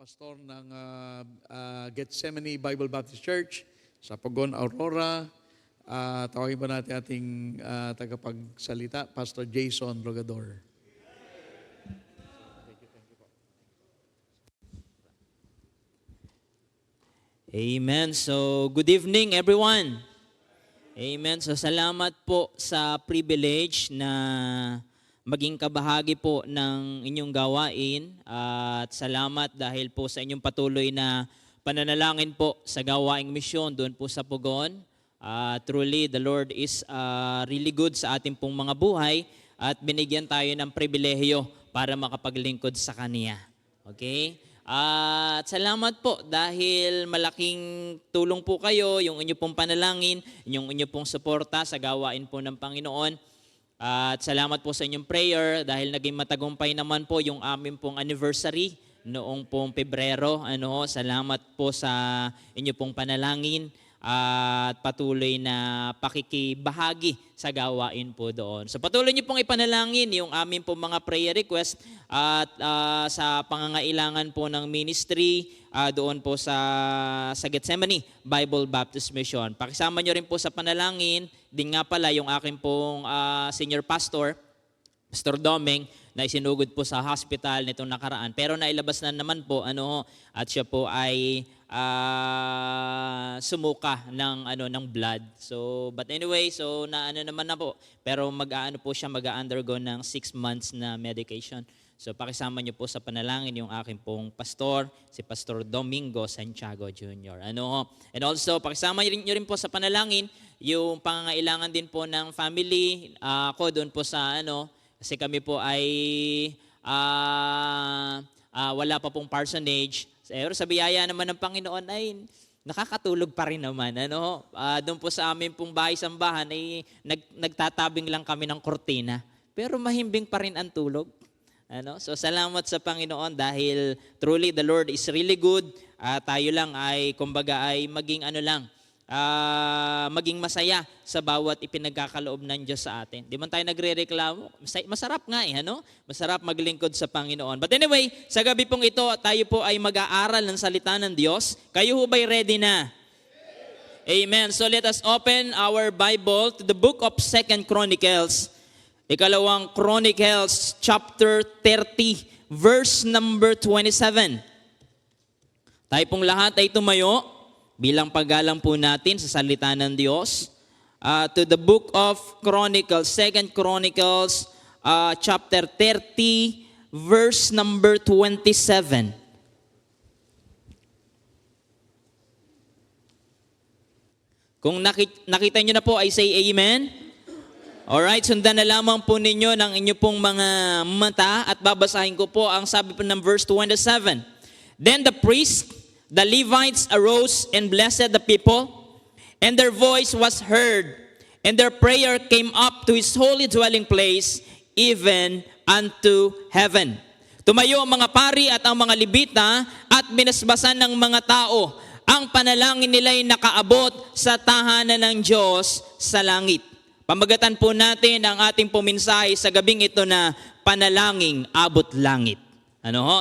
pastor ng Gethsemane Bible Baptist Church sa Pugon, Aurora. Tawagin ba natin ating tagapagsalita, Pastor Jason Rogador. Amen. So, good evening everyone. Amen. So, salamat po sa privilege na maging kabahagi po ng inyong gawain. At salamat dahil po sa inyong patuloy na pananalangin po sa gawaing misyon doon po sa Pugon. Truly, the Lord is really good sa ating pong mga buhay at binigyan tayo ng pribilehiyo para makapaglingkod sa Kanya. Okay? At salamat po dahil malaking tulong po kayo, yung inyo pong panalangin, yung inyo pong suporta sa gawain po ng Panginoon. At salamat po sa inyong prayer dahil naging matagumpay naman po yung aming pong anniversary noong pong Pebrero. Salamat po sa inyo pong panalangin at patuloy na pakikibahagi sa gawain po doon. So patuloy niyo pong ipanalangin yung aming pong mga prayer request at sa pangangailangan po ng ministry doon po sa Gethsemane Bible Baptist Mission. Pakisama niyo rin po sa panalangin din nga pala yung aking pong senior pastor, Pastor Domeng, na isinugod po sa hospital nitong nakaraan. Pero nailabas na naman po at siya po ay sumuka ng blood. So but anyway, so naman na po. Pero mag-undergo ng 6 months na medication. So pakisama niyo po sa panalangin yung aking pong pastor, si Pastor Domingo Santiago Jr. And also pakisama niyo rin po sa panalangin yung pangangailangan din po ng family ko doon po sa kasi kami po ay wala pa pong parsonage. Pero sa biyaya naman ng Panginoon ay nakakatulog pa rin naman. Doon po sa amin pong bahay-sambahan ay nagtatabing lang kami ng kortina. Pero mahimbing pa rin ang tulog. So salamat sa Panginoon dahil truly the Lord is really good. Tayo lang ay kumbaga ay maging maging masaya sa bawat ipinagkakaloob ng Diyos sa atin. Di man tayo nagre-reklamo. Masarap nga Masarap maglingkod sa Panginoon. But anyway, sa gabi pong ito, tayo po ay mag-aaral ng salita ng Diyos. Kayo ho ba'y ready na? Amen. So let us open our Bible to the book of 2 Chronicles. Ikalawang Chronicles chapter 30, verse number 27. Tayo pong lahat ay tumayo bilang paggalang po natin sa salita ng Diyos. To the book of Chronicles, 2 Chronicles chapter 30, verse number 27. Kung nakita nyo na po ay say amen. Alright, sundan na lamang po ninyo ng inyo pong mga mata at babasahin ko po ang sabi po ng verse 27. Then the priest, the Levites arose and blessed the people, and their voice was heard, and their prayer came up to his holy dwelling place, even unto heaven. Tumayo ang mga pari at ang mga Levita at binasbasan ng mga tao. Ang panalangin nila'y nakaabot sa tahanan ng Diyos sa langit. Pamagatan po natin ang ating puminsahe sa gabing ito na panalangin abot langit.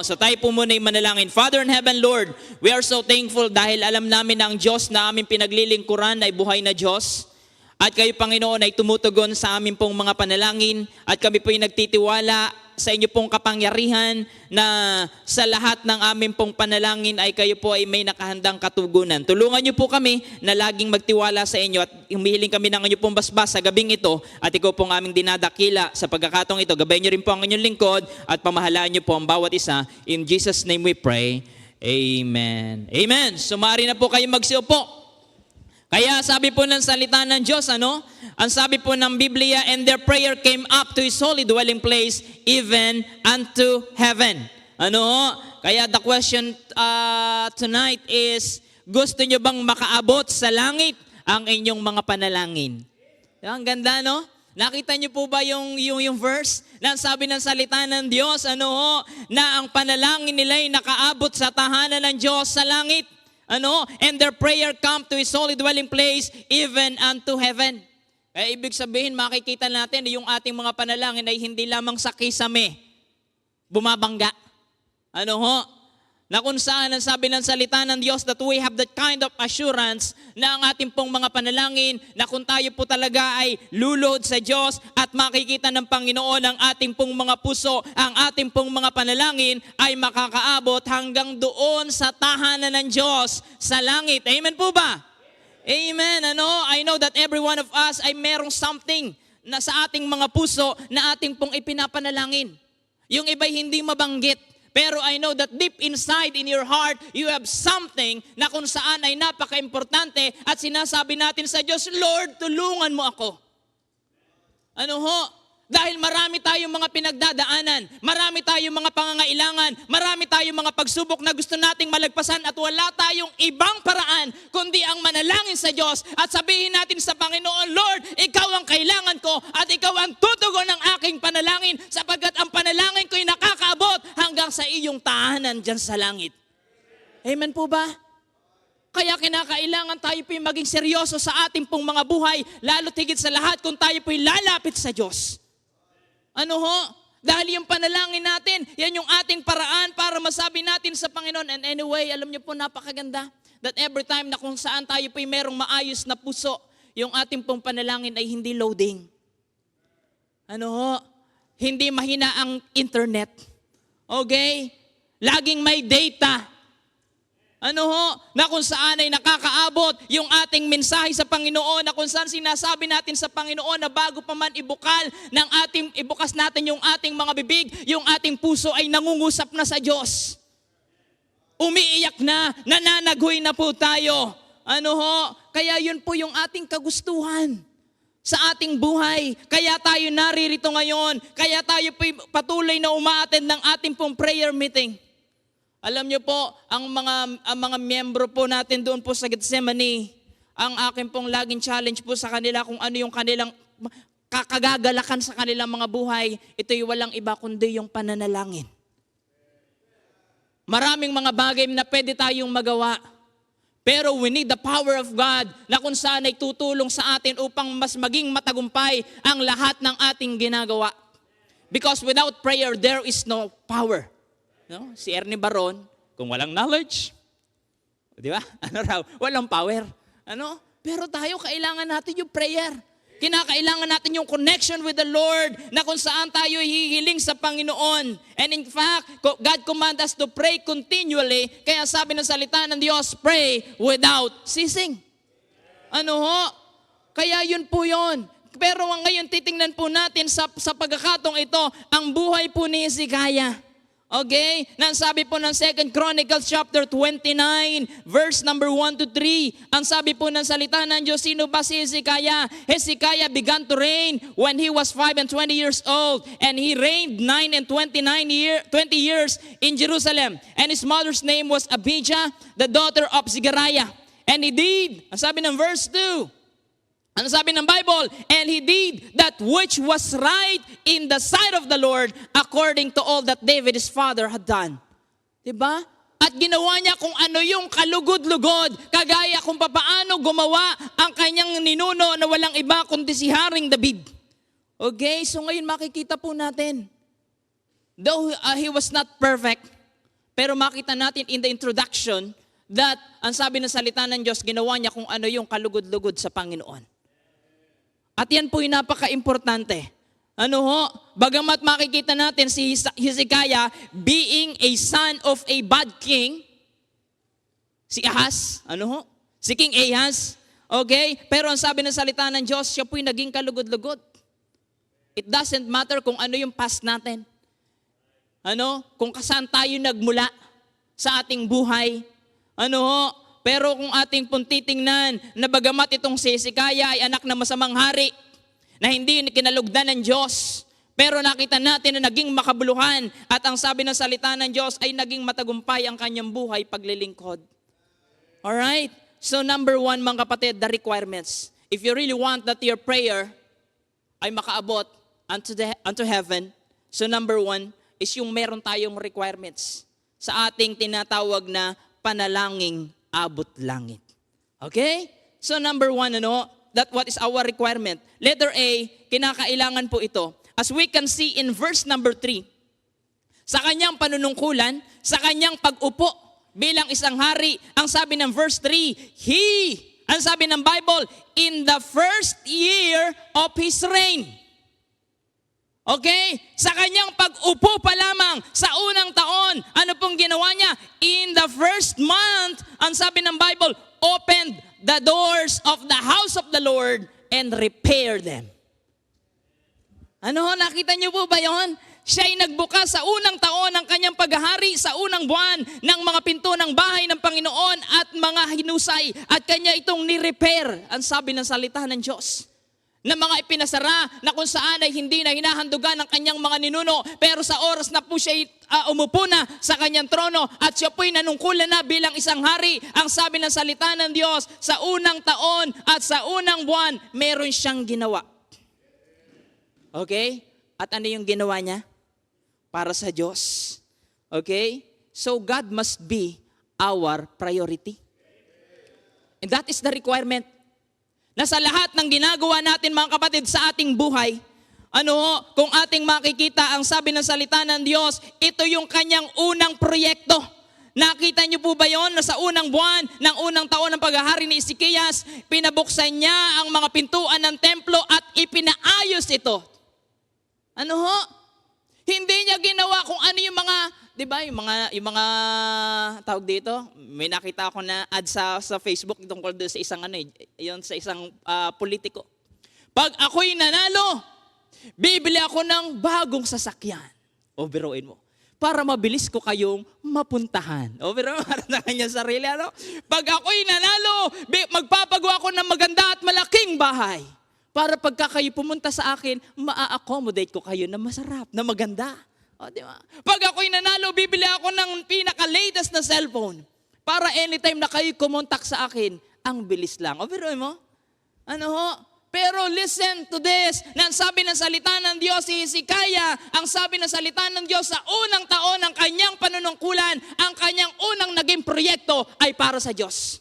So tayo po muna yung manalangin. Father in heaven, Lord, we are so thankful dahil alam namin na ang Diyos na aming pinaglilingkuran ay buhay na Diyos. At kayo, Panginoon, ay tumutugon sa aming pong mga panalangin. At kami po yung nagtitiwala sa inyo pong kapangyarihan na sa lahat ng aming pong panalangin ay kayo po ay may nakahandang katugunan. Tulungan niyo po kami na laging magtiwala sa inyo at humihiling kami ng inyo pong basbas sa gabing ito at ikaw pong aming dinadakila sa pagkakataong ito. Gabayan niyo rin po ang inyong lingkod at pamahalaan niyo po ang bawat isa. In Jesus' name we pray. Amen. Amen. Sumari na po kayo magsiupo. Kaya sabi po ng salita ng Diyos, ang sabi po ng Biblia, and their prayer came up to his holy dwelling place, even unto heaven. Kaya the question tonight is, gusto nyo bang makaabot sa langit ang inyong mga panalangin? Ang ganda, Nakita niyo po ba yung verse na sabi ng salita ng Diyos, na ang panalangin nila'y nakaabot sa tahanan ng Diyos sa langit? And their prayer come to his holy dwelling place, even unto heaven. Ibig sabihin, makikita natin yung ating mga panalangin ay hindi lamang sa kisame, bumabangga. na kung saan ang sabi ng salita ng Diyos that we have that kind of assurance na ang ating pong mga panalangin na kung tayo po talaga ay lulod sa Diyos at makikita ng Panginoon ang ating pong mga puso, ang ating pong mga panalangin ay makakaabot hanggang doon sa tahanan ng Diyos sa langit. Amen po ba? Amen. I know that every one of us ay merong something na sa ating mga puso na ating pong ipinapanalangin. Yung iba'y hindi mabanggit. Pero I know that deep inside in your heart, you have something na kung saan ay napaka-importante at sinasabi natin sa Diyos, Lord, tulungan mo ako. Dahil marami tayong mga pinagdadaanan, marami tayong mga pangangailangan, marami tayong mga pagsubok na gusto nating malagpasan at wala tayong ibang paraan kundi ang manalangin sa Diyos at sabihin natin sa Panginoon, Lord, Ikaw ang kailangan ko at Ikaw ang tutugon ng aking panalangin sapagkat ang panalangin ko'y nakakaabot hanggang sa iyong tahanan dyan sa langit. Amen po ba? Kaya kinakailangan tayo po'y maging seryoso sa ating pong mga buhay, lalo tigit sa lahat kung tayo po'y lalapit sa Diyos. Dahil yung panalangin natin, yan yung ating paraan para masabi natin sa Panginoon. And anyway, alam niyo po, napakaganda that every time na kung saan tayo po'y merong maayos na puso, yung ating pong panalangin ay hindi loading. Hindi mahina ang internet. Okay? Laging may data. Na kung saan ay nakakaabot yung ating mensahe sa Panginoon, na kung saan sinasabi natin sa Panginoon na bago pa man ibukas natin yung ating mga bibig, yung ating puso ay nangungusap na sa Diyos. Umiiyak na, nananaghoy na po tayo. Kaya yun po yung ating kagustuhan sa ating buhay. Kaya tayo naririto ngayon, kaya tayo patuloy na umaattend ng ating pong prayer meeting. Alam niyo po, ang mga miyembro po natin doon po sa Gethsemane, ang akin pong laging challenge po sa kanila kung ano yung kanilang kakagagalakan sa kanilang mga buhay, ito'y walang iba kundi yung pananalangin. Maraming mga bagay na pwede tayong magawa, pero we need the power of God na kung saan ay tutulong sa atin upang mas maging matagumpay ang lahat ng ating ginagawa. Because without prayer, there is no power. Si Ernie Baron, kung walang knowledge, di ba? Walang power. Pero tayo, kailangan natin yung prayer. Kinakailangan natin yung connection with the Lord na kung saan tayo hihiling sa Panginoon. And in fact, God commands us to pray continually. Kaya sabi ng salita ng Diyos, pray without ceasing. Kaya yun po yun. Pero ngayon titingnan po natin sa pagkakatong ito, ang buhay po ni Hezekiah. Okay? Nang sabi po ng 2 Chronicles chapter 29, verse number 1 to 3. Ang sabi po ng salita ng Diyos, sino ba si Hezekiah? Hezekiah began to reign when he was 5 and 20 years old. And he reigned 9 and 20 years in Jerusalem. And his mother's name was Abijah, the daughter of Zechariah. And he did, ang sabi ng verse 2, ano sabi ng Bible? And he did that which was right in the sight of the Lord according to all that David his father had done. Diba? At ginawa niya kung ano yung kalugod-lugod, kagaya kung papaano gumawa ang kanyang ninuno na walang iba kundi si Haring David. Okay, so ngayon makikita po natin, though he was not perfect, pero makita natin in the introduction that ang sabi ng salita ng Diyos, ginawa niya kung ano yung kalugod-lugod sa Panginoon. At yan po yung napaka-importante. Bagamat makikita natin si Hezekiah being a son of a bad king, si Ahaz, si King Ahaz, okay? Pero ang sabi ng salita ng Diyos, siya po yung naging kalugod-lugod. It doesn't matter kung ano yung past natin. Kung saan tayo nagmula sa ating buhay. Pero kung ating pong titingnan na bagamat itong si Hezekiah ay anak ng masamang hari na hindi kinalugdan ng Diyos, pero nakita natin na naging makabuluhan at ang sabi ng salita ng Diyos ay naging matagumpay ang kanyang buhay paglilingkod. Alright? So number 1 mga kapatid, the requirements. If you really want that your prayer ay makaabot unto heaven, so number 1 is yung meron tayong requirements sa ating tinatawag na panalangin abot langit. Okay? So number 1, that what is our requirement? Letter A, kinakailangan po ito. As we can see in verse number 3, sa kanyang panunungkulan, sa kanyang pag-upo bilang isang hari. Ang sabi ng verse 3, ang sabi ng Bible, in the first year of his reign. Okay? Sa kanyang pag-upo pa lamang sa unang taon, ano pong ginawa niya? In the first month, ang sabi ng Bible, opened the doors of the house of the Lord and repaired them. Ano, nakita niyo po ba yon? Siya ay nagbukas sa unang taon ng kanyang paghahari, sa unang buwan ng mga pinto ng bahay ng Panginoon at mga hinusay, at kanya itong ni-repair, ang sabi ng salita ng Diyos. Na mga ipinasara na kung saan ay hindi na hinahandugan ng kanyang mga ninuno, pero sa oras na po siya umupo na sa kanyang trono at siya po'y nanungkulan na bilang isang hari, ang sabi ng salita ng Diyos, sa unang taon at sa unang buwan, meron siyang ginawa. Okay? At ano yung ginawa niya? Para sa Diyos. Okay? So God must be our priority. And that is the requirement. Na sa lahat ng ginagawa natin mga kapatid sa ating buhay, kung ating makikita ang sabi ng salita ng Diyos, ito yung kanyang unang proyekto. Nakita niyo po ba yon na sa unang buwan ng unang taon ng paghahari ni Ezekias, pinabuksan niya ang mga pintuan ng templo at ipinaayos ito. Hindi niya ginawa kung ano yung mga, di ba, yung mga tawag dito, may nakita ako na ad sa Facebook tungkol doon sa isang sa isang politiko. Pag ako'y nanalo, bibili ako ng bagong sasakyan. O biruin mo, para mabilis ko kayong mapuntahan. O biruin mo, para sa kanyang sarili. Pag ako'y nanalo, magpapagawa ako ng maganda at malaking bahay. Para pagka kayo pumunta sa akin, maa-accommodate ko kayo na masarap, na maganda. O, di ba? Pag ako'y nanalo, bibili ako ng pinaka-latest na cellphone. Para anytime na kayo kumontak sa akin, ang bilis lang. O, pero mo? Pero listen to this. Na ang sabi ng salita ng Diyos, si Hezekiah, ang sabi ng salita ng Diyos, sa unang taon ng kanyang panunungkulan, ang kanyang unang naging proyekto ay para sa Diyos.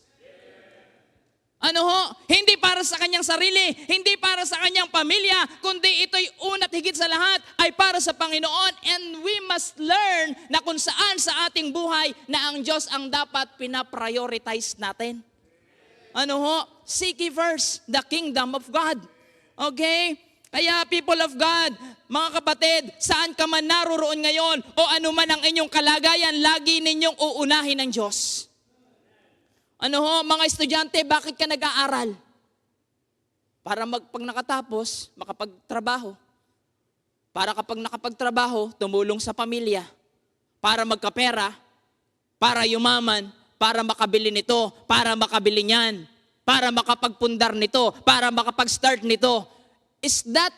Hindi para sa kanyang sarili, hindi para sa kanyang pamilya, kundi ito'y una't higit sa lahat ay para sa Panginoon. And we must learn na kung saan sa ating buhay na ang Diyos ang dapat pinaprioritize natin. Seek ye first the kingdom of God. Okay? Kaya people of God, mga kapatid, saan ka man naroroon ngayon o ano man ang inyong kalagayan, lagi ninyong uunahin ng Diyos. Mga estudyante, bakit ka nag-aaral? Para pag nakatapos, makapagtrabaho. Para kapag nakapagtrabaho, tumulong sa pamilya. Para magkapera, para yumaman, para makabili nito, para makabili niyan, para makapagpundar nito, para makapag-start nito. Is that,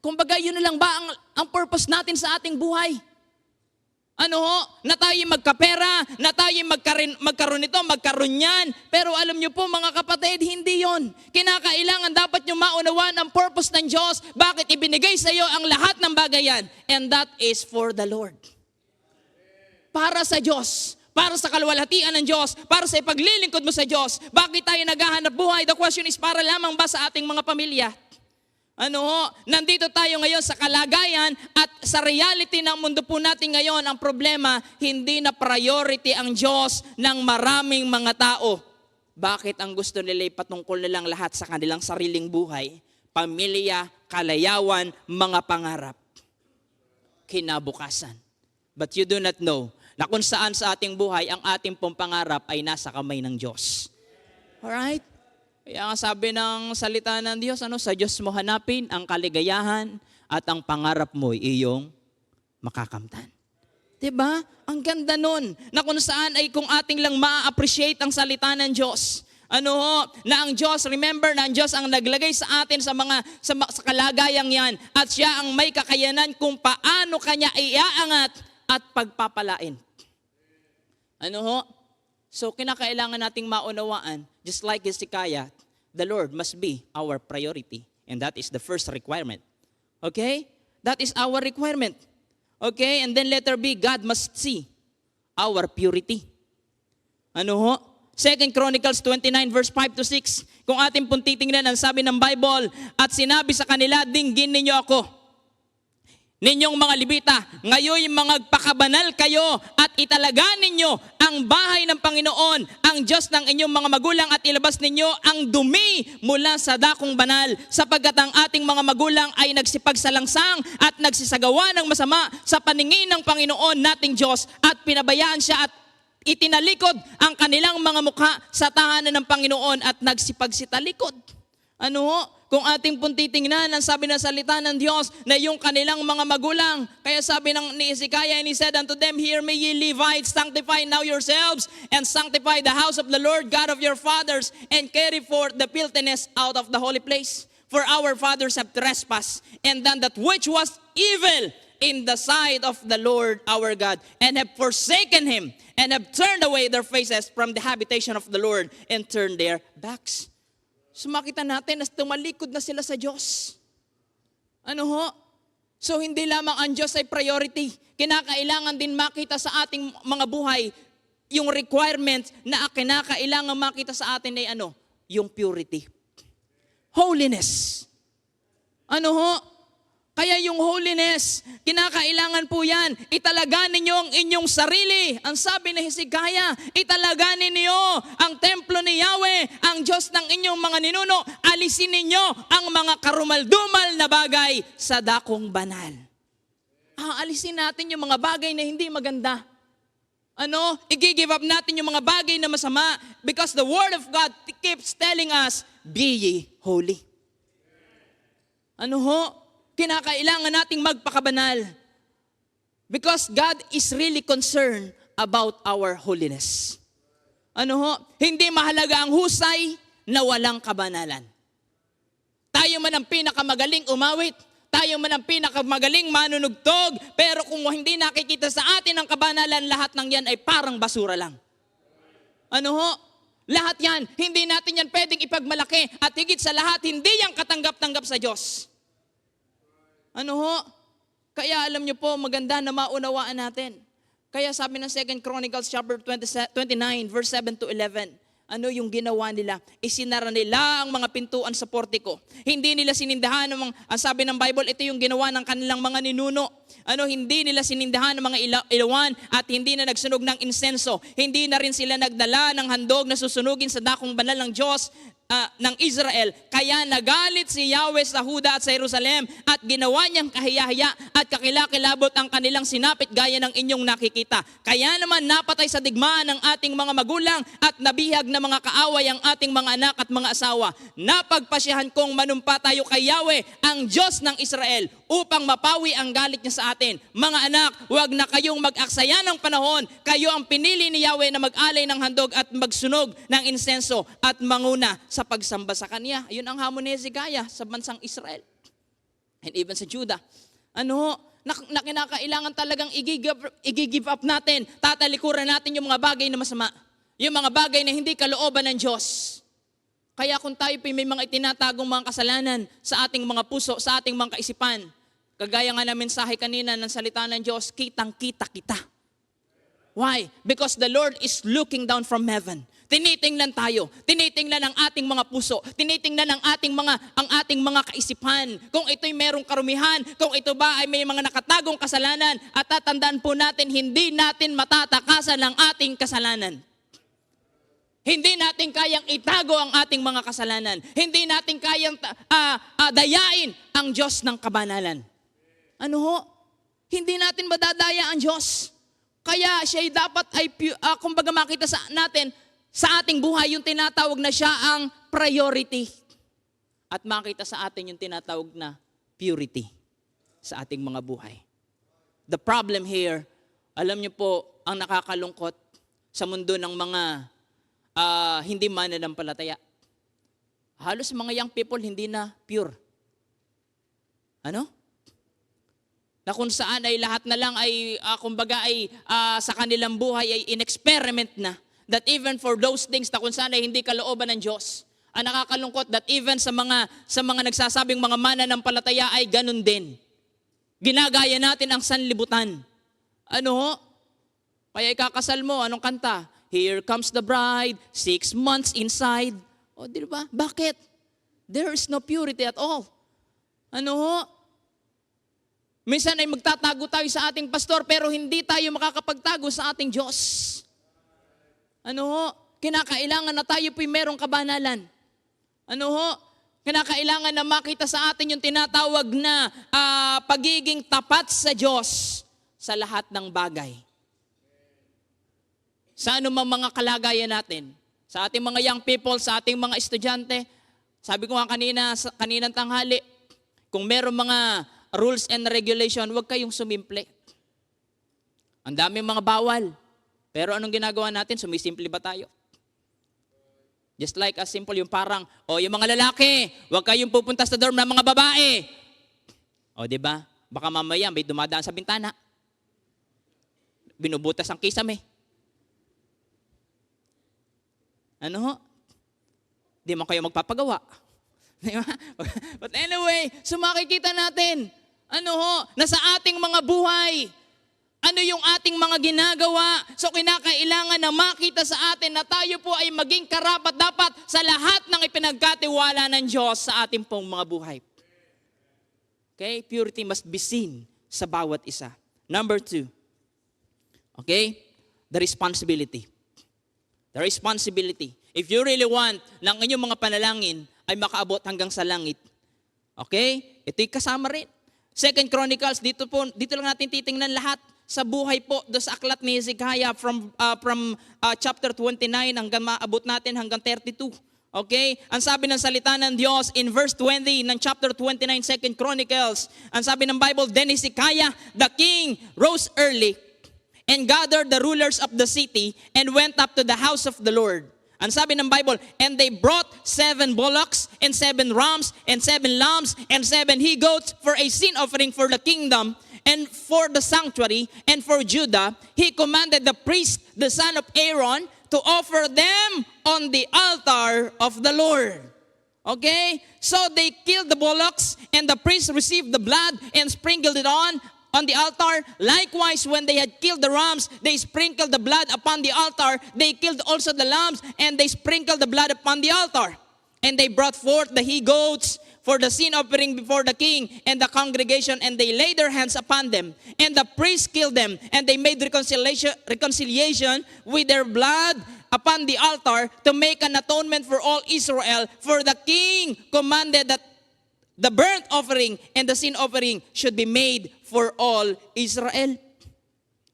kumbaga yun na lang ba ang purpose natin sa ating buhay? Na tayo magkapera, na tayo magkaroon nito, magkaroon yan. Pero alam niyo po mga kapatid, hindi yon. Kinakailangan dapat niyo maunawaan ang purpose ng Diyos. Bakit ibinigay sa iyo ang lahat ng bagay yan? And that is for the Lord. Para sa Diyos. Para sa kaluwalhatian ng Diyos. Para sa ipaglilingkod mo sa Diyos. Bakit tayo naghahanap buhay? The question is, para lamang ba sa ating mga pamilya? Nandito tayo ngayon sa kalagayan at sa reality ng mundo po natin ngayon, ang problema, hindi na priority ang Diyos ng maraming mga tao. Bakit ang gusto nila ipatungkol nilang lahat sa kanilang sariling buhay? Pamilya, kalayawan, mga pangarap, kinabukasan. But you do not know na kung saan sa ating buhay, ang ating pong pangarap ay nasa kamay ng Diyos. Alright? Kaya nga sabi ng salita ng Diyos, sa Diyos mo hanapin ang kaligayahan at ang pangarap mo iyong makakamtan. Diba? Ang ganda nun, na kung saan ay kung ating lang ma-appreciate ang salita ng Diyos. Na ang Diyos, remember na ang Diyos ang naglagay sa atin sa kalagayang yan at siya ang may kakayanan kung paano kanya iaangat at pagpapalain. So kinakailangan nating maunawaan, just like Hezekiah, the Lord must be our priority. And that is the first requirement. Okay? That is our requirement. Okay? And then letter B, God must see our purity. 2 Chronicles 29 verse 5 to 6. Kung ating pong titingnan ang sabi ng Bible, at sinabi sa kanila, dinggin ninyo ako. Ninyong mga Libita, ngayon magpakabanal kayo at italaga ninyo ang ang bahay ng Panginoon, ang Diyos ng inyong mga magulang at ilabas ninyo ang dumi mula sa dakong banal sapagkat ang ating mga magulang ay nagsipagsalangsang at nagsisagawa ng masama sa paningin ng Panginoon nating Diyos at pinabayaan siya at itinalikod ang kanilang mga mukha sa tahanan ng Panginoon at nagsipagsitalikod. Ano ho? Kung ating pong titingnan, ang sabi ng salita ng Diyos na yung kanilang mga magulang. Kaya sabi ni Hezekiah, and he said unto them, Hear me ye Levites, sanctify now yourselves, and sanctify the house of the Lord God of your fathers, and carry forth the filthiness out of the holy place. For our fathers have trespassed, and done that which was evil in the sight of the Lord our God, and have forsaken Him, and have turned away their faces from the habitation of the Lord, and turned their backs. So makita natin na tumalikod na sila sa Diyos. Ano ho? So hindi lamang ang Diyos ay priority. Kinakailangan din makita sa ating mga buhay yung requirements na kinakailangan makita sa atin ay ano? Yung purity. Holiness. Ano ho? Kaya yung holiness, kinakailangan po yan. Italaga ninyo ang inyong sarili. Ang sabi ni Hezekiah, italaga ninyo ang templo ni Yahweh, ang Diyos ng inyong mga ninuno. Alisin ninyo ang mga karumal-dumal na bagay sa dakong banal. Alisin natin yung mga bagay na hindi maganda. I-give up natin yung mga bagay na masama because the Word of God keeps telling us, be ye holy. Ano ho? Kinakailangan nating magpakabanal. Because God is really concerned about our holiness. Ano ho? Hindi mahalaga ang husay na walang kabanalan. Tayo man ang pinakamagaling umawit, tayo man ang pinakamagaling manunugtog, pero kung hindi nakikita sa atin ang kabanalan, lahat ng yan ay parang basura lang. Ano ho? Lahat yan, hindi natin yan pwedeng ipagmalaki at higit sa lahat, hindi yan katanggap-tanggap sa Diyos. Ano ho? Kaya alam niyo po, maganda na maunawaan natin. Kaya sabi ng 2 Chronicles chapter 29, verse 7 to 11, ano yung ginawa nila? Isinara nila ang mga pintuan sa portiko. Hindi nila sinindahan ang sabi ng Bible, ito yung ginawa ng kanilang mga ninuno. Hindi nila sinindahan ng mga ilawan at hindi na nagsunog ng insenso. Hindi na rin sila nagdala ng handog na susunugin sa dakong banal ng Diyos ng Israel. Kaya nagalit si Yahweh sa Huda at sa Jerusalem at ginawa niyang kahiya-hiya at kakilakilabot ang kanilang sinapit gaya ng inyong nakikita. Kaya naman napatay sa digmaan ng ating mga magulang at nabihag na mga kaaway ang ating mga anak at mga asawa. Napagpasyahan kong manumpa tayo kay Yahweh, ang Diyos ng Israel, upang mapawi ang galit niya sa atin. Mga anak, huwag na kayong mag-aksaya ng panahon. Kayo ang pinili ni Yahweh na mag-alay ng handog at magsunog ng insenso at manguna sa pagsamba sa Kanya. Ayun ang hamon ni Hezekiah sa bansang Israel. And even sa Judah. Na kinakailangan talagang i-give up natin. Tatalikuran natin yung mga bagay na masama. Yung mga bagay na hindi kalooban ng Diyos. Kaya kung tayo may mga itinatagong mga kasalanan sa ating mga puso, sa ating mga kaisipan, kagaya nga na mensahe kanina ng salita ng Diyos, kitang-kita kita. Why? Because the Lord is looking down from heaven. Tinitingnan tayo, tinitingnan ang ating mga puso, tinitingnan ang ating mga kaisipan. Kung ito'y merong karumihan, kung ito ba ay may mga nakatagong kasalanan, at tatandaan po natin, hindi natin matatakasan ang ating kasalanan. Hindi natin kayang itago ang ating mga kasalanan. Hindi natin kayang dayain ang Diyos ng kabanalan. Ano ho? Hindi natin madadaya ang Diyos. Kaya siya dapat ay, kumbaga makita natin, sa ating buhay yung tinatawag na siya ang priority. At makita sa atin yung tinatawag na purity sa ating mga buhay. The problem here, alam niyo po, ang nakakalungkot sa mundo ng mga hindi mananampalataya. Halos mga young people hindi na pure. Ano? Na kung saan ay lahat na lang ay, kumbaga ay sa kanilang buhay ay in-experiment na. That even for those things na kung saan ay hindi kalooban ng Diyos. Ang nakakalungkot that even sa mga nagsasabing mga mananampalataya ay ganun din. Ginagaya natin ang sanlibutan. Ano ho? Kaya ikakasal mo, anong kanta? Here comes the bride, 6 months inside. O, di ba? Bakit? There is no purity at all. Ano ho? Minsan ay magtatago tayo sa ating pastor pero hindi tayo makakapagtago sa ating Diyos. Ano ho? Kinakailangan na tayo po'y merong kabanalan. Ano ho? Kinakailangan na makita sa atin yung tinatawag na pagiging tapat sa Diyos sa lahat ng bagay. Sa anumang mga kalagayan natin, sa ating mga young people, sa ating mga estudyante, sabi ko nga kaninang tanghali, kung meron mga rules and regulation, huwag kayong sumimple. Ang daming mga bawal. Pero anong ginagawa natin? Sumisimple ba tayo? Just like as simple, yung parang, yung mga lalaki, huwag kayong pupunta sa dorm ng mga babae. Di ba? Baka mamaya may dumadaan sa bintana. Binubutas ang kisame. Ano ho? Di man kayo magpapagawa. Diba? But anyway, so makikita natin, nasa ating mga buhay, ano yung ating mga ginagawa. So kinakailangan na makita sa atin na tayo po ay maging karapat-dapat sa lahat ng ipinagkatiwala ng Diyos sa ating pong mga buhay. Okay? Purity must be seen sa bawat isa. Number 2. Okay? The responsibility. The responsibility. If you really want ng inyong mga panalangin ay makaabot hanggang sa langit. Okay? Ito'y kasama rin. 2 Chronicles, dito lang natin titingnan lahat sa buhay po do sa aklat ni Hezekiah from chapter 29 hanggang maabot natin hanggang 32. Okay? Ang sabi ng salita ng Diyos in verse 20 ng chapter 29 2 Chronicles, ang sabi ng Bible, then Hezekiah the king rose early and gathered the rulers of the city and went up to the house of the Lord. Ang sabi ng Bible, and they brought 7 bullocks and 7 rams and 7 lambs and 7 he-goats for a sin offering for the kingdom and for the sanctuary and for Judah. He commanded the priest, the son of Aaron, to offer them on the altar of the Lord. Okay? So they killed the bullocks and the priest received the blood and sprinkled it on the altar. Likewise, when they had killed the rams, they sprinkled the blood upon the altar. They killed also the lambs, and they sprinkled the blood upon the altar. And they brought forth the he-goats for the sin offering before the king and the congregation, and they laid their hands upon them. And the priests killed them, and they made reconciliation with their blood upon the altar to make an atonement for all Israel. For the king commanded that the burnt offering and the sin offering should be made for all Israel.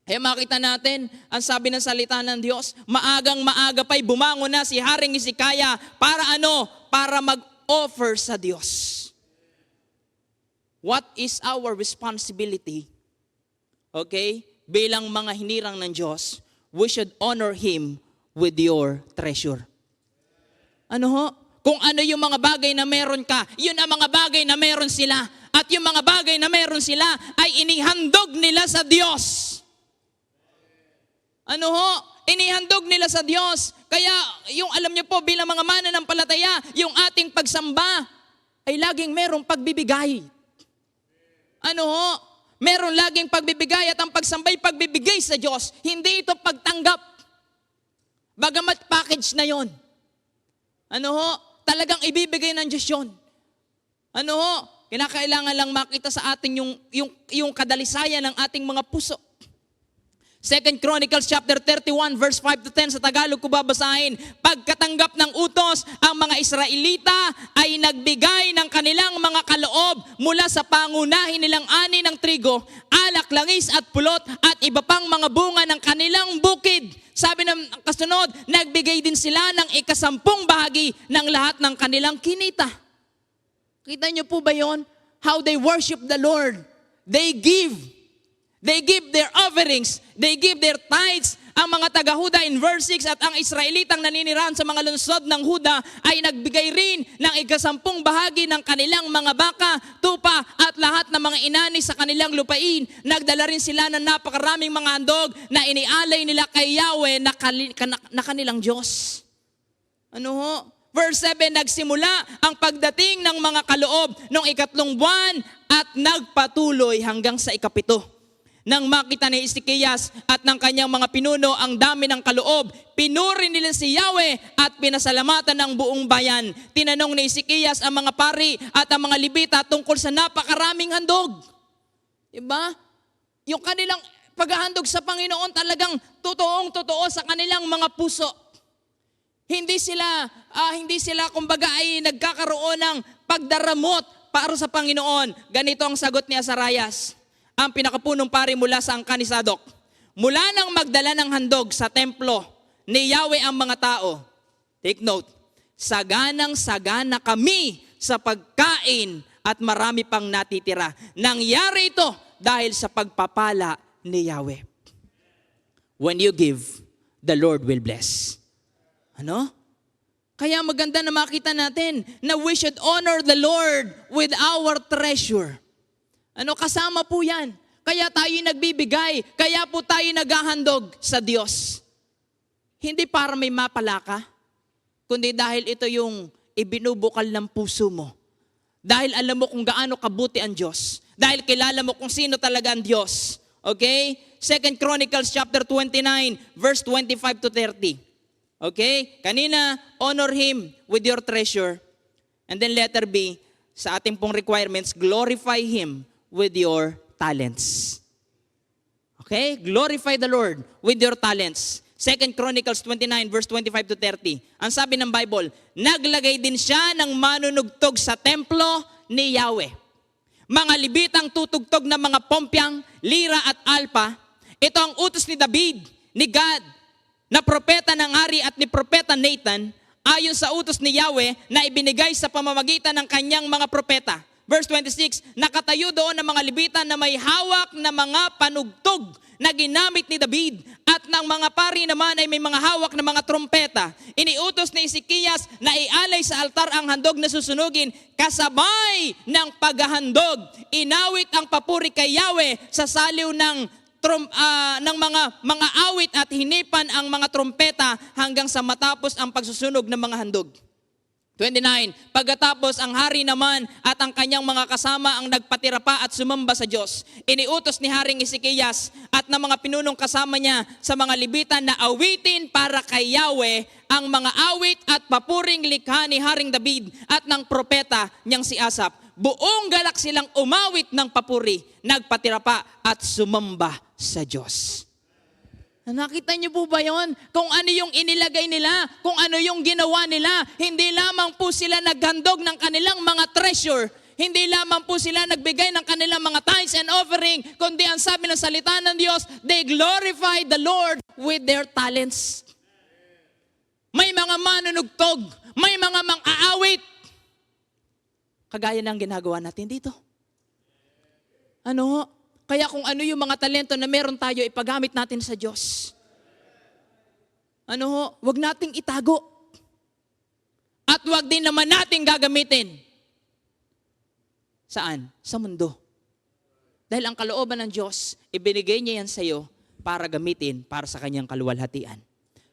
Kaya makita natin, ang sabi ng salita ng Diyos, maagang-maaga pa'y bumangon na si Haring Hezekiah para Para mag-offer sa Diyos. What is our responsibility? Okay? Bilang mga hinirang ng Diyos, we should honor Him with your treasure. Kung ano yung mga bagay na meron ka, yun ang mga bagay na meron sila. At yung mga bagay na meron sila ay inihandog nila sa Diyos. Inihandog nila sa Diyos. Kaya yung alam niyo po bilang mga mananampalataya, yung ating pagsamba ay laging merong pagbibigay. Meron laging pagbibigay at ang pagsambay pagbibigay sa Diyos. Hindi ito pagtanggap. Bagamat package na yon. Talagang ibibigay ng Diyos yun. Kinakailangan lang makita sa atin yung kadalisayan ng ating mga puso. 2 Chronicles chapter 31 verse 5 to 10 sa Tagalog ko babasahin. Pagkatanggap ng utos, ang mga Israelita ay nagbigay ng kanilang mga kaloob mula sa pangunahin nilang ani ng trigo, alak, langis at pulot at iba pang mga bunga ng kanilang bukid. Sabi ng kasunod, nagbigay din sila ng 10% bahagi ng lahat ng kanilang kinita. Kita niyo po ba yon? How they worship the Lord. They give their offerings. They give their tithes. Ang mga taga-Huda in verse 6 at ang Israelitang naninirahan sa mga lungsod ng Huda ay nagbigay rin ng 10% bahagi ng kanilang mga baka, tupa at lahat ng mga inani sa kanilang lupain. Nagdala rin sila ng napakaraming mga handog na inialay nila kay Yahweh na kanilang Diyos. Verse 7, nagsimula ang pagdating ng mga kaloob noong 3 buwan at nagpatuloy hanggang sa 7. Nang makita ni Ezekias at ng kanyang mga pinuno ang dami ng kaloob, pinuri nila si Yahweh at pinasalamatan ng buong bayan. Tinanong ni Ezekias ang mga pari at ang mga Levita tungkol sa napakaraming handog. Diba? Yung kanilang paghahandog sa Panginoon talagang totoong-totoo sa kanilang mga puso. Hindi sila kumbaga ay nagkakaroon ng pagdaramot para sa Panginoon. Ganito ang sagot ni Azarias, ang pinakapunong pari mula sa angkan ni Sadok. Mula nang magdala ng handog sa templo ni Yahweh ang mga tao. Take note, saganang-sagana kami sa pagkain at marami pang natitira. Nangyari ito dahil sa pagpapala ni Yahweh. When you give, the Lord will bless. Ano? Kaya maganda na makita natin na we should honor the Lord with our treasure. Ano, kasama po yan. Kaya tayo nagbibigay, kaya po tayo naghahandog sa Diyos. Hindi para may mapalaka, kundi dahil ito yung ibinubukal ng puso mo. Dahil alam mo kung gaano kabuti ang Diyos. Dahil kilala mo kung sino talaga ang Diyos. Okay? 2 Chronicles chapter 29, verse 25 to 30. Okay? Kanina, honor Him with your treasure. And then letter B, sa ating pong requirements, glorify Him with your talents. Okay? Glorify the Lord with your talents. 2 Chronicles 29 verse 25 to 30. Ang sabi ng Bible, naglagay din siya ng manunugtog sa templo ni Yahweh. Mga libitang tutugtog ng mga pompyang, lira at alpa. Ito ang utos ni David, ni Gad, na propeta ng Ari at ni propeta Nathan, ayon sa utos ni Yahweh na ibinigay sa pamamagitan ng kanyang mga propeta. Verse 26, nakatayo doon ng mga libitan na may hawak na mga panugtog na ginamit ni David at ng mga pari naman ay may mga hawak na mga trompeta. Iniutos ni Ezekias na ialay sa altar ang handog na susunugin kasabay ng paghahandog. Inawit ang papuri kay Yahweh sa saliw ng mga awit at hinipan ang mga trompeta hanggang sa matapos ang pagsusunog ng mga handog. 29, pagkatapos ang hari naman at ang kanyang mga kasama ang nagpatira pa at sumamba sa Diyos. Iniutos ni Haring Ezekias at ng mga pinunong kasama niya sa mga libitan na awitin para kay Yahweh ang mga awit at papuring likha ni Haring David at ng propeta niyang si Asaph. Buong galak silang umawit ng papuri, nagpatira pa at sumamba sa Diyos. Nakita niyo po ba yon? Kung ano yung inilagay nila, kung ano yung ginawa nila, hindi lamang po sila naghandog ng kanilang mga treasure, hindi lamang po sila nagbigay ng kanilang mga tithes and offering, kundi ang sabi ng salita ng Diyos, they glorify the Lord with their talents. May mga manunugtog, may mga mang-aawit, kagaya ng ginagawa natin dito. Ano? Kaya kung ano yung mga talento na meron tayo, ipagamit natin sa Diyos. Ano? Huwag nating itago. At huwag din naman nating gagamitin. Saan? Sa mundo. Dahil ang kalooban ng Diyos, ibinigay niya yan sa iyo para gamitin para sa kanyang kaluwalhatian.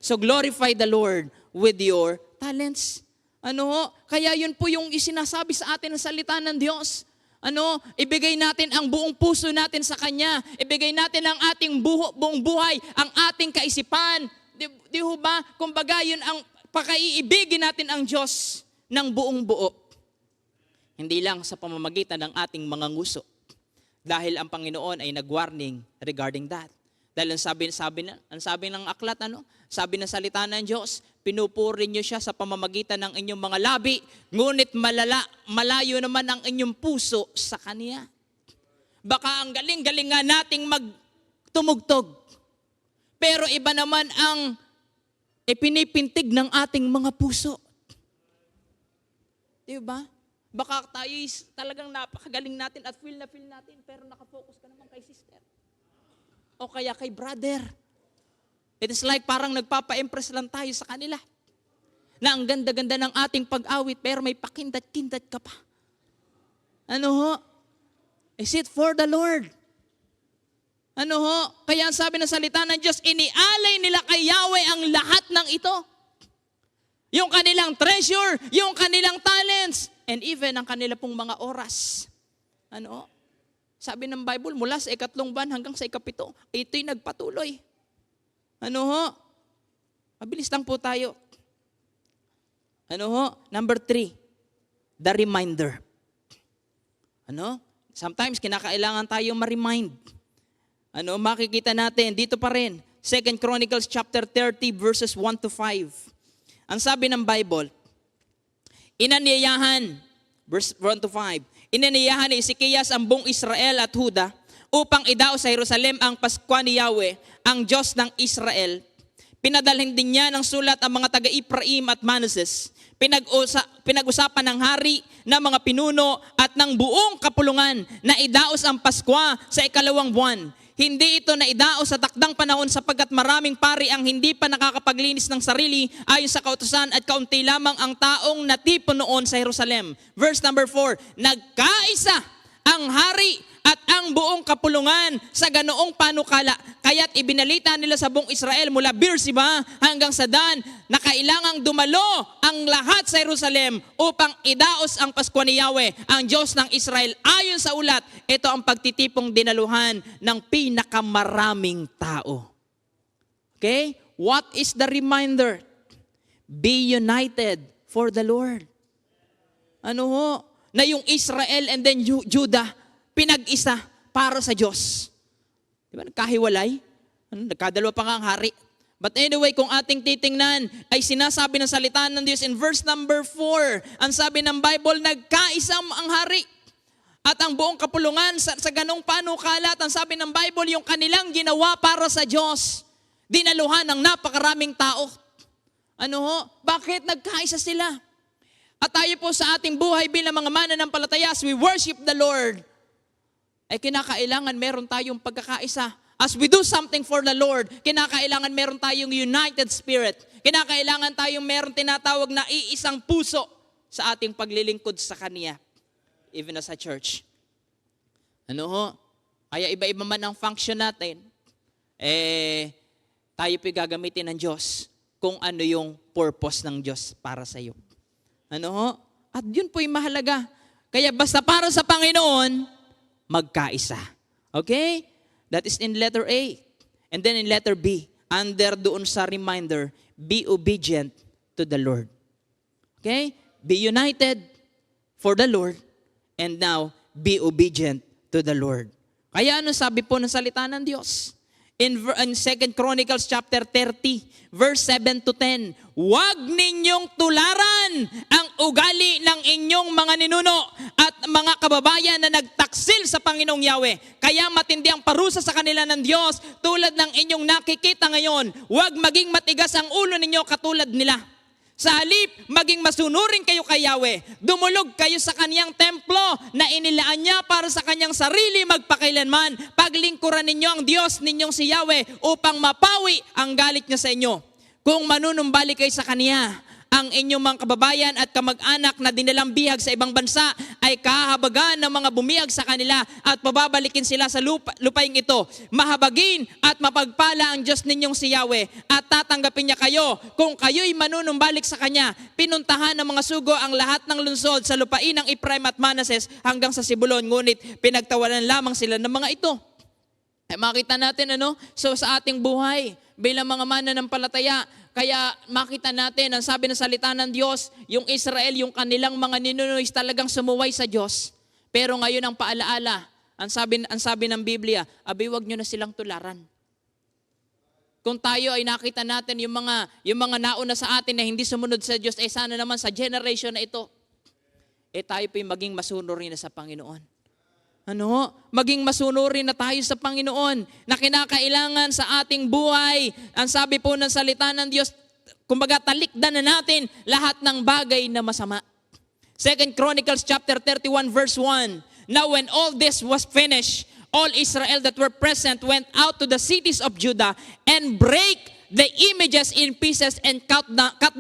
So glorify the Lord with your talents. Ano? Kaya yun po yung isinasabi sa atin ng salita ng Diyos. Ano, ibigay natin ang buong puso natin sa Kanya. Ibigay natin ang ating buong buhay, ang ating kaisipan. Di ho ba? Kumbaga yun ang pakaiibigin natin ang Diyos ng buong buo. Hindi lang sa pamamagitan ng ating mga nguso. Dahil ang Panginoon ay nag-warning regarding that. Dahil ang sabi ng aklat, sabi ng salita ng Diyos, pinupuri niyo siya sa pamamagitan ng inyong mga labi, ngunit malayo naman ang inyong puso sa Kanya. Baka ang galing-galing nga nating magtumugtog. Pero iba naman ang ipinipintig ng ating mga puso. Di ba? Baka tayo talagang napakagaling natin at feel natin, pero nakafocus ka naman kay sister. O kaya kay brother. It is like parang nagpapa-impress lang tayo sa kanila. Na ang ganda-ganda ng ating pag-awit, pero may pakindat-kindat ka pa. Ano ho? Is it for the Lord? Ano ho? Kaya ang sabi ng salita ng Diyos, inialay nila kay Yahweh ang lahat ng ito. Yung kanilang treasure, yung kanilang talents, and even ang kanila pong mga oras. Ano? Sabi ng Bible, mula sa 3 buwan hanggang sa 7, ito'y nagpatuloy. Ano ho? Mabilis lang po tayo. Ano ho? Number 3, the reminder. Ano? Sometimes kinakailangan tayong ma-remind. makikita natin dito pa rin. 2 Chronicles chapter 30 verses 1 to 5. Ang sabi ng Bible, verse 1 to 5, inaniyahan ni Ezekias ang buong Israel at Huda upang idao sa Jerusalem ang Paskwa ni Yahweh, ang Diyos ng Israel. Pinadalhin din niya ng sulat ang mga taga-Ephraim at Manasseh. Pinag-usapan ng hari, ng mga pinuno at ng buong kapulungan na idaos ang Paskwa sa ikalawang buwan. Hindi ito na idaos sa takdang panahon sapagkat maraming pari ang hindi pa nakakapaglinis ng sarili ayon sa kautusan at kaunti lamang ang taong natipon noon sa Jerusalem. Verse number 4, nagkaisa ang hari at ang buong kapulungan sa ganoong panukala. Kaya't ibinalita nila sa buong Israel mula Beersheba hanggang sa Dan na kailangang dumalo ang lahat sa Jerusalem upang idaos ang Paskwa ni Yahweh, ang Diyos ng Israel. Ayon sa ulat, ito ang pagtitipong dinaluhan ng pinakamaraming tao. Okay? What is the reminder? Be united for the Lord. Na yung Israel and then Judah, pinag-isa para sa Diyos. Di ba? Nagkahiwalay. Nagkadalawa pa nga ang hari. But anyway, kung ating titingnan, ay sinasabi ng salita ng Diyos in verse number 4, ang sabi ng Bible, nagkaisa ang hari at ang buong kapulungan sa ganong panukala. At ang sabi ng Bible, yung kanilang ginawa para sa Diyos, dinaluhan ng napakaraming tao. Bakit nagkaisa sila? At tayo po sa ating buhay bilang mga mananampalataya, as we worship the Lord, ay kinakailangan meron tayong pagkakaisa. As we do something for the Lord, kinakailangan meron tayong united spirit. Kinakailangan tayong meron tinatawag na iisang puso sa ating paglilingkod sa Kanya, even as a church. Kaya iba-iba man ang function natin, tayo po'y gagamitin ng Diyos kung ano yung purpose ng Diyos para sa iyo. At yun po'y mahalaga. Kaya basta para sa Panginoon, magkaisa. Okay? That is in letter A. And then in letter B, under doon sa reminder, be obedient to the Lord. Okay? Be united for the Lord, and now be obedient to the Lord. Kaya ano sabi po ng salita ng Diyos? In 2 Chronicles chapter 30, verse 7 to 10, huwag ninyong tularan ang ugali ng inyong mga ninuno at mga kababayan na nagtaksil sa Panginoong Yahweh. Kaya matindi ang parusa sa kanila ng Diyos tulad ng inyong nakikita ngayon. Huwag maging matigas ang ulo ninyo katulad nila. Sa halip, maging masunurin kayo kay Yahweh. Dumulog kayo sa kaniyang templo na inilaan niya para sa kanyang sarili magpakailanman. Paglingkuran ninyo ang Diyos ninyong si Yahweh upang mapawi ang galit niya sa inyo. Kung manunumbalik kayo sa Kaniya, ang inyong mga kababayan at kamag-anak na dinalang bihag sa ibang bansa ay kahabagan ng mga bumihag sa kanila at pababalikin sila sa lupaing ito. Mahabagin at mapagpala ang Diyos ninyong si Yahweh at tatanggapin niya kayo kung kayo'y manunumbalik sa Kanya. Pinuntahan ng mga sugo ang lahat ng lungsod sa lupain ng Ephraim at Manasseh hanggang sa Sibulon, ngunit pinagtawanan lamang sila ng mga ito. Makita natin so sa ating buhay bilang mga mananampalataya, kaya makita natin, ang sabi ng salita ng Diyos, yung Israel, yung kanilang mga ninuno talagang sumuway sa Diyos. Pero ngayon ang paalaala, ang sabi ng Biblia, wag nyo na silang tularan. Kung tayo ay nakita natin yung mga nauna sa atin na hindi sumunod sa Diyos, sana naman sa generation na ito, tayo po'y maging masunurin na sa Panginoon. Maging masunurin na tayo sa Panginoon na kinakailangan sa ating buhay. Ang sabi po ng salita ng Diyos, kumbaga talikdan na natin lahat ng bagay na masama. 2 Chronicles chapter 31 verse 1, now when all this was finished, all Israel that were present went out to the cities of Judah and break the images in pieces and cut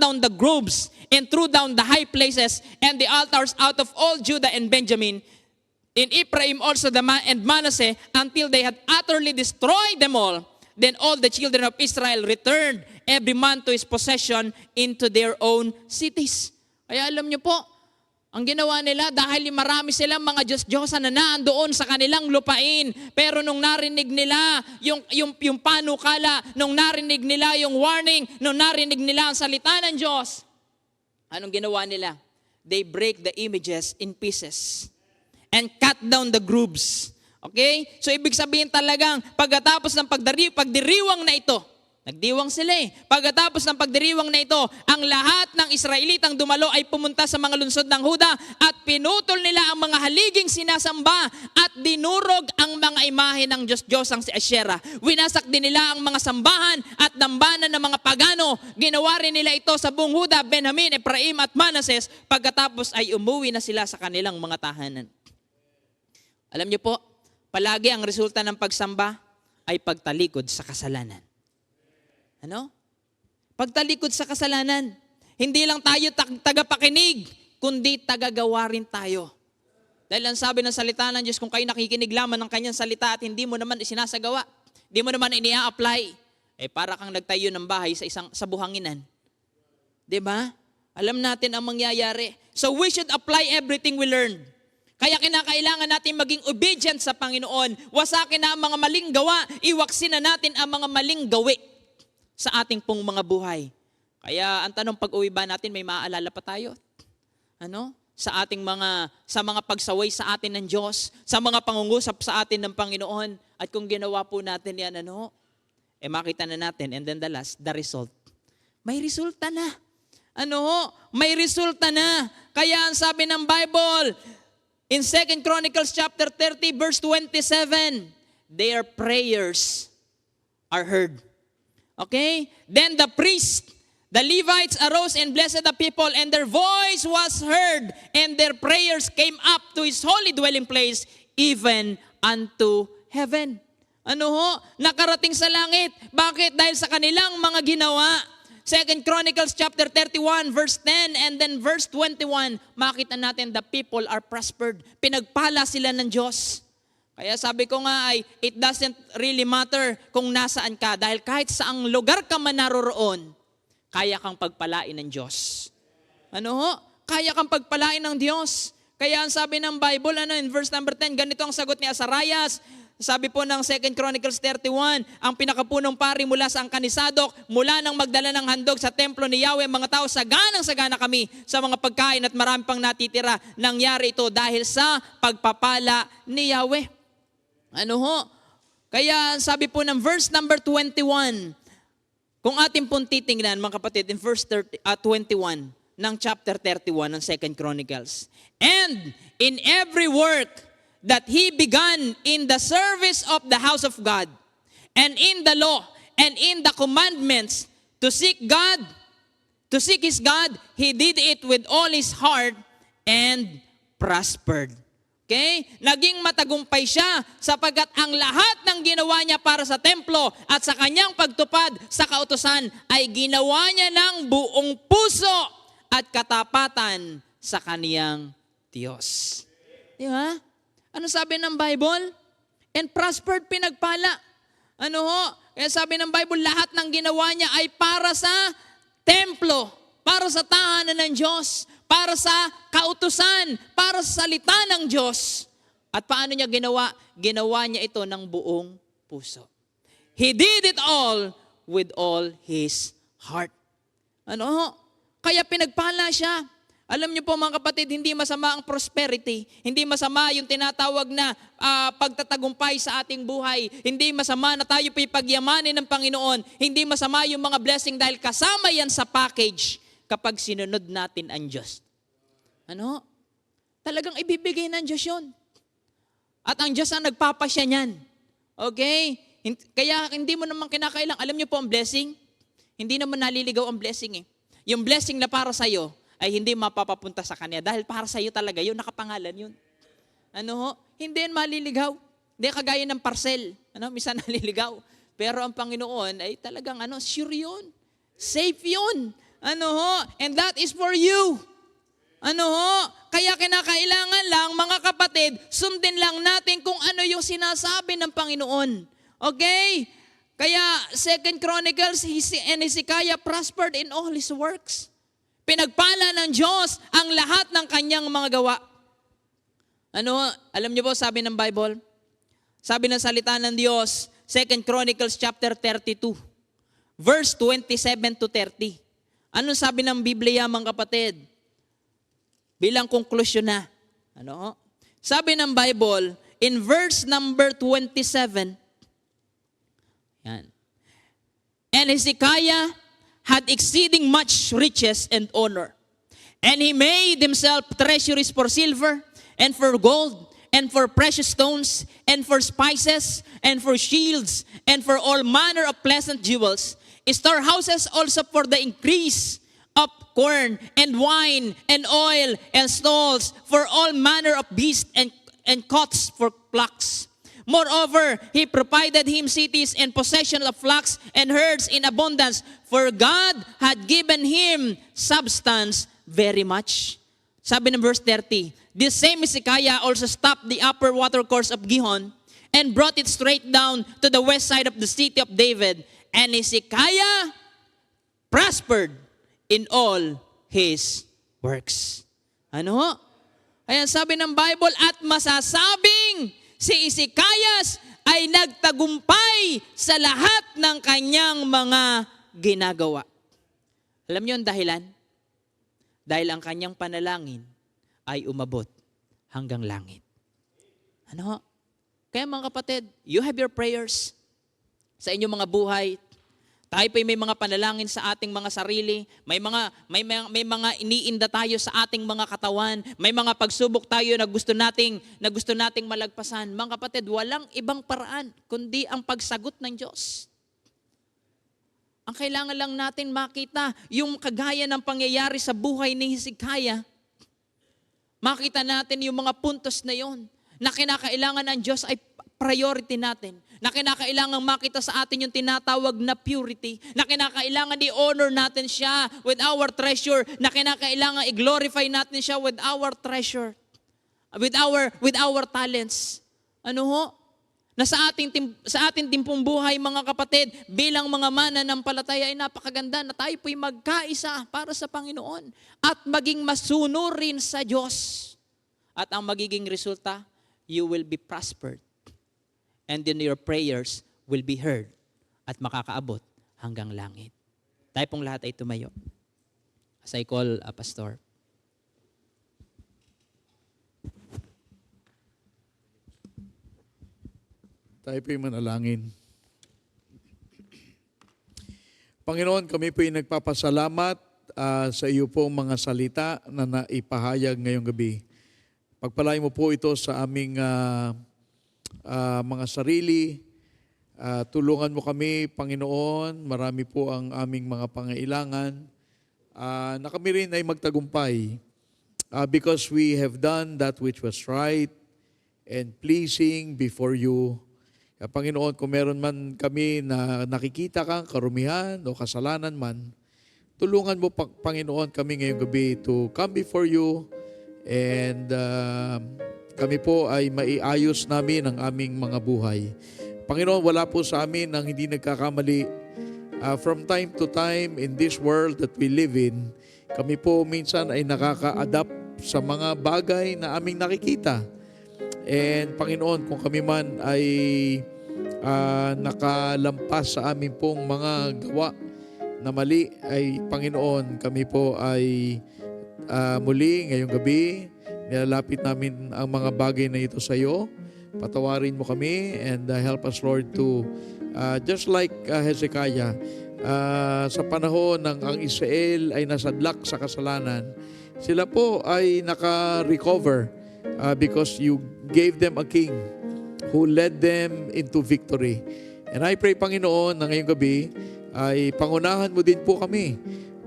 down the groves and threw down the high places and the altars out of all Judah and Benjamin, in Ephraim also and Manasseh, until they had utterly destroyed them all. Then all the children of Israel returned, every man to his possession, into their own cities. Kaya alam niyo po, ang ginawa nila, dahil marami silang mga Diyos-Diyosan na naandoon sa kanilang lupain, pero nung narinig nila yung panukala, nung narinig nila yung warning, nung narinig nila ang salita ng Diyos, anong ginawa nila? They break the images in pieces and cut down the groves. Okay? So ibig sabihin talagang pagkatapos ng pagdiriwang na ito, nagdiwang sila eh. Pagkatapos ng pagdiriwang na ito, ang lahat ng Israelitang dumalo ay pumunta sa mga lungsod ng Huda at pinutol nila ang mga haliging sinasamba at dinurog ang mga imahe ng Diyos-Diyosang si Asyera. Winasak din nila ang mga sambahan at dambanan ng mga pagano. Ginawa rin nila ito sa buong Huda, Benjamin, Ephraim at Manases pagkatapos ay umuwi na sila sa kanilang mga tahanan. Alam niyo po, palagi ang resulta ng pagsamba ay pagtalikod sa kasalanan. Ano? Pagtalikod sa kasalanan. Hindi lang tayo tagapakinig, kundi tagagawa rin tayo. Dahil ang sabi ng salita ng Diyos, kung kayo nakikinig lamang ng kanyang salita at hindi mo naman isinasagawa, hindi mo naman inia-apply, para kang nagtayo ng bahay sa buhanginan. Diba? Alam natin ang mangyayari. So we should apply everything we learned. Kaya kinakailangan natin maging obedient sa Panginoon. Wasakin na ang mga maling gawa, iwaksin na natin ang mga maling gawi sa ating pong mga buhay. Kaya ang tanong, pag-uwi ba natin, may maaalala pa tayo? Ano? Sa mga pagsaway sa atin ng Diyos, sa mga pangungusap sa atin ng Panginoon, at kung ginawa po natin yan, makita na natin, and then the last, the result. May resulta na. May resulta na. Kaya ang sabi ng Bible, in 2 Chronicles chapter 30 verse 27, their prayers are heard. Okay? Then the priest, the Levites arose and blessed the people, and their voice was heard, and their prayers came up to his holy dwelling place, even unto heaven. Nakarating sa langit. Bakit? Dahil sa kanilang mga ginawa. 2 Chronicles chapter 31 verse 10 and then verse 21, makita natin the people are prospered. Pinagpala sila ng Diyos. Kaya sabi ko nga ay, it doesn't really matter kung nasaan ka. Dahil kahit saang lugar ka man naroroon, kaya kang pagpalain ng Diyos. Kaya kang pagpalain ng Diyos. Kaya ang sabi ng Bible, in verse number 10, ganito ang sagot ni Azarias. Sabi po ng 2 Chronicles 31, ang pinakapunong pari mula sa Angkanisadok, mula nang magdala ng handog sa templo ni Yahweh, mga tao, saganang-sagana kami sa mga pagkain at marami pang natitira. Nangyari ito dahil sa pagpapala ni Yahweh. Kaya sabi po ng verse number 21, kung ating pong titingnan, mga kapatid, in verse 21 ng chapter 31 ng 2 Chronicles, and in every work that he began in the service of the house of God, and in the law, and in the commandments, to seek his God, he did it with all his heart, and prospered. Okay? Naging matagumpay siya, sapagkat ang lahat ng ginawa niya para sa templo, at sa kanyang pagtupad sa kautusan, ay ginawa niya ng buong puso, at katapatan sa kaniyang Diyos. Di ba? Ano sabi ng Bible? And prospered, pinagpala. Kaya sabi ng Bible, lahat ng ginawa niya ay para sa templo, para sa tahanan ng Diyos, para sa kautusan, para sa salita ng Diyos. At paano niya ginawa? Ginawa niya ito ng buong puso. He did it all with all his heart. Kaya pinagpala siya. Alam niyo po mga kapatid, hindi masama ang prosperity. Hindi masama yung tinatawag na pagtatagumpay sa ating buhay. Hindi masama na tayo pagyamanin ng Panginoon. Hindi masama yung mga blessing dahil kasama yan sa package kapag sinunod natin ang Diyos. Talagang ibibigay ng Diyos yun. At ang Diyos ang nagpapasya niyan. Okay? Kaya hindi mo naman kinakailangan. Alam niyo po ang blessing? Hindi naman naliligaw ang blessing eh. Yung blessing na para sa'yo, ay hindi mapapapunta sa Kanya. Dahil para sa iyo talaga yun, nakapangalan yun. Hindi yan maliligaw. Hindi kagaya ng parcel. Minsan naliligaw. Pero ang Panginoon ay talagang sure yun. Safe yun. And that is for you. Kaya kinakailangan lang, mga kapatid, sundin lang natin kung ano yung sinasabi ng Panginoon. Okay? Kaya 2 Chronicles, and Hezekiah prospered in all his works. Pinagpala ng Diyos ang lahat ng kanyang mga gawa. Alam niyo po, sabi ng Bible, sabi ng salita ng Diyos, 2 Chronicles chapter 32, verse 27 to 30. Ano sabi ng Biblia, mga kapatid? Bilang konklusyon na. Sabi ng Bible, in verse number 27. Yan. And Hezekiah had exceeding much riches and honor. And he made himself treasuries for silver, and for gold, and for precious stones, and for spices, and for shields, and for all manner of pleasant jewels, storehouses also for the increase of corn, and wine, and oil, and stalls, for all manner of beasts, and cots for flocks. Moreover, he provided him cities and possession of flocks and herds in abundance, for God had given him substance very much. Sabi ng verse 30, this same Hezekiah also stopped the upper watercourse of Gihon and brought it straight down to the west side of the city of David. And Hezekiah prospered in all his works. Ano? Ayan, sabi ng Bible, at masasabing si Hezekias ay nagtagumpay sa lahat ng kanyang mga ginagawa. Alam niyo ang dahilan? Dahil ang kanyang panalangin ay umabot hanggang langit. Ano? Kaya mga kapatid, you have your prayers sa inyong mga buhay. Tayo pa may mga panalangin sa ating mga sarili. May mga iniinda tayo sa ating mga katawan. May mga pagsubok tayo na gusto nating malagpasan. Mga kapatid, walang ibang paraan kundi ang pagsagot ng Diyos. Ang kailangan lang natin makita yung kagaya ng pangyayari sa buhay ni Hezekiah. Makita natin yung mga puntos na yon na kinakailangan ng Diyos ay priority natin. Na kinakailangan makita sa atin yung tinatawag na purity. Na kinakailangan i-honor natin siya with our treasure. Na kinakailangan i-glorify natin siya with our treasure. With our talents. Ano ho? Na sa ating timpong buhay, mga kapatid, bilang mga mananampalataya ay napakaganda na tayo po'y magkaisa para sa Panginoon at maging masunurin sa Diyos. At ang magiging resulta, you will be prospered. And then your prayers will be heard at makakaabot hanggang langit. Tayo pong lahat ay tumayo. As I call a pastor. Tayo po'y manalangin. Panginoon, kami po'y nagpapasalamat sa iyo pong mga salita na naipahayag ngayong gabi. Pagpalain mo po ito sa aming mga sarili. Tulungan mo kami, Panginoon. Marami po ang aming mga pangailangan. Na kami rin ay magtagumpay because we have done that which was right and pleasing before you. Panginoon, kung meron man kami na nakikita kang karumihan o kasalanan man, tulungan mo, Panginoon, kami ngayong gabi to come before you and kami po ay maiayos namin ang aming mga buhay. Panginoon, wala po sa amin ang hindi nagkakamali. From time to time in this world that we live in, kami po minsan ay nakaka-adapt sa mga bagay na aming nakikita. And Panginoon, kung kami man ay nakalampas sa amin pong mga gawa na mali, ay Panginoon, kami po ay muli ngayong gabi, nilalapit namin ang mga bagay na ito sa iyo. Patawarin mo kami and help us, Lord, to just like Hezekiah, sa panahon ng ang Israel ay nasadlak sa kasalanan, sila po ay naka-recover because you gave them a king who led them into victory. And I pray, Panginoon, na ngayong gabi ay pangunahan mo din po kami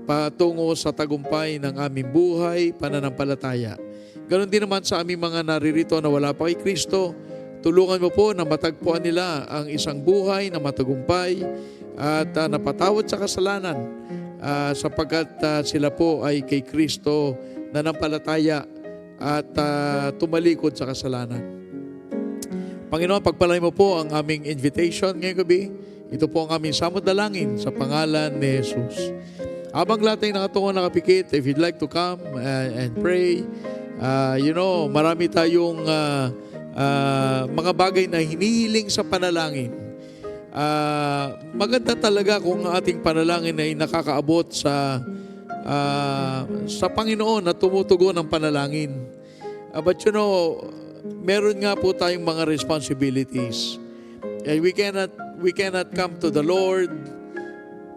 patungo sa tagumpay ng aming buhay, pananampalataya. Ganon din naman sa aming mga naririto na wala pa kay Kristo. Tulungan mo po na matagpuan nila ang isang buhay na matagumpay at napatawad sa kasalanan sapagkat sila po ay kay Kristo nanampalataya at tumalikod sa kasalanan. Panginoon, pagpalain mo po ang aming invitation ngayong gabi. Ito po ang aming samot dalangin sa pangalan ni Jesus. Habang lahat ay nakatungo nakapikit, if you'd like to come and pray, marami tayong mga bagay na hinihiling sa panalangin. Maganda talaga kung ating panalangin ay nakakaabot sa Panginoon na tumutugon ng panalangin. But meron nga po tayong mga responsibilities. And we cannot come to the Lord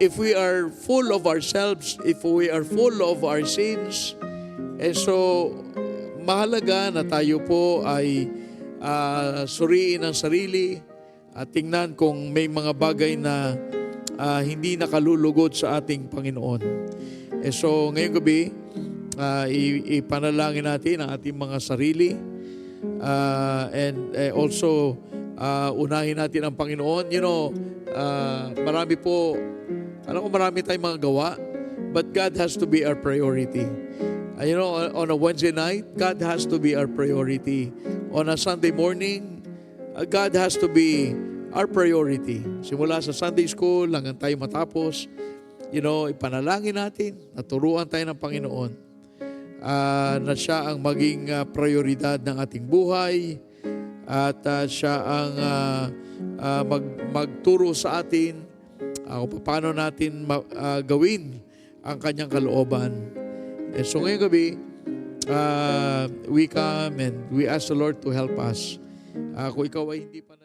if we are full of ourselves, if we are full of our sins. And so, mahalaga na tayo po ay suriin ang sarili at tingnan kung may mga bagay na hindi nakalulugod sa ating Panginoon. So, ngayong gabi, ipanalangin natin ang ating mga sarili and also unahin natin ang Panginoon. Marami po, alam ko marami tayong mga gawa, but God has to be our priority. On a Wednesday night, God has to be our priority. On a Sunday morning, God has to be our priority. Simula sa Sunday school hanggang tayo matapos, ipanalangin natin, naturuan tayo ng Panginoon na siya ang maging prioridad ng ating buhay at siya ang magturo sa atin kung paano natin gawin ang kanyang kalooban. So ngayong gabi, we come and we ask the Lord to help us. Kung ikaw ay hindi pa